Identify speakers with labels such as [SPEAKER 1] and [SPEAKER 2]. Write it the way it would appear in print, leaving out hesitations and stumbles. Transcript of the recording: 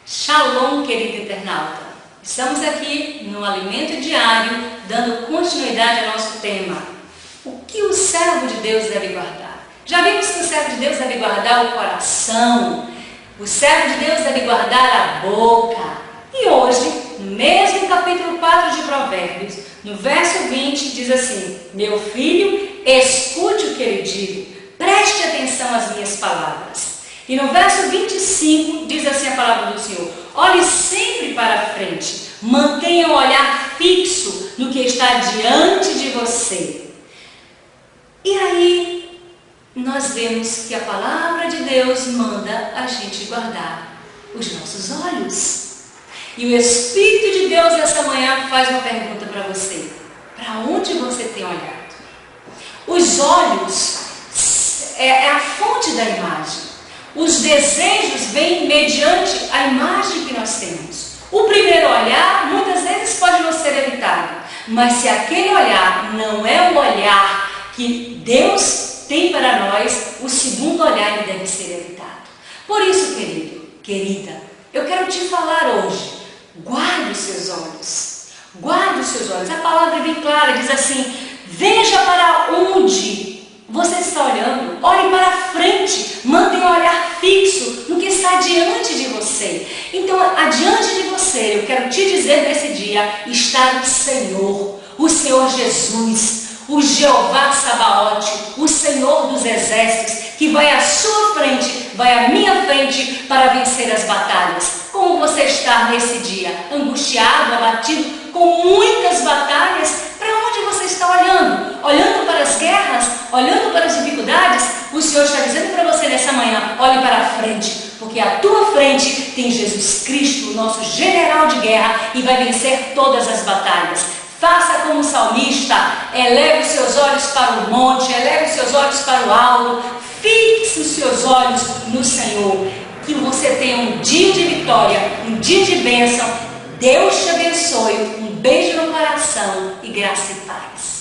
[SPEAKER 1] Shalom, querido internauta! Estamos aqui no Alimento Diário, dando continuidade ao nosso tema. O que o servo de Deus deve guardar? Já vimos que o servo de Deus deve guardar o coração, o servo de Deus deve guardar a boca. E hoje, no mesmo capítulo 4 de Provérbios, no verso 20, diz assim: meu filho, escute o que ele digo, preste atenção às minhas palavras. E no verso 25 diz assim a palavra do Senhor: olhe sempre para a frente, mantenha o olhar fixo no que está diante de você. E aí nós vemos que a palavra de Deus manda a gente guardar os nossos olhos. E o Espírito de Deus essa manhã faz uma pergunta para você: para onde você tem olhado? Os olhos é a fonte da imagem. Os desejos vêm mediante a imagem que nós temos. O primeiro olhar, muitas vezes, pode não ser evitado. Mas se aquele olhar não é o olhar que Deus tem para nós, o segundo olhar ele deve ser evitado. Por isso, querido, querida, eu quero te falar hoje: guarde os seus olhos. Guarde os seus olhos. A palavra é bem clara, diz assim: veja para onde você está olhando, olhe para a frente, mantenha o olhar fixo no que está diante de você. Então, adiante de você, eu quero te dizer nesse dia, está o Senhor Jesus, o Jeová Sabaote, o Senhor dos exércitos, que vai à sua frente, vai à minha frente para vencer as batalhas. Como você está nesse dia? Angustiado, abatido, com muitas batalhas? Para onde você está olhando? Olhando para as guerras? Olhando para as dificuldades? O Senhor está dizendo para você nessa manhã: olhe para a frente, porque à tua frente tem Jesus Cristo, o nosso general de guerra, e vai vencer todas as batalhas. Faça como o salmista, eleve os seus olhos para o monte, eleve os seus olhos para o alto, fixe os seus olhos no Senhor. Que você tenha um dia de vitória, um dia de bênção. Deus te abençoe, um beijo no coração e graça e paz.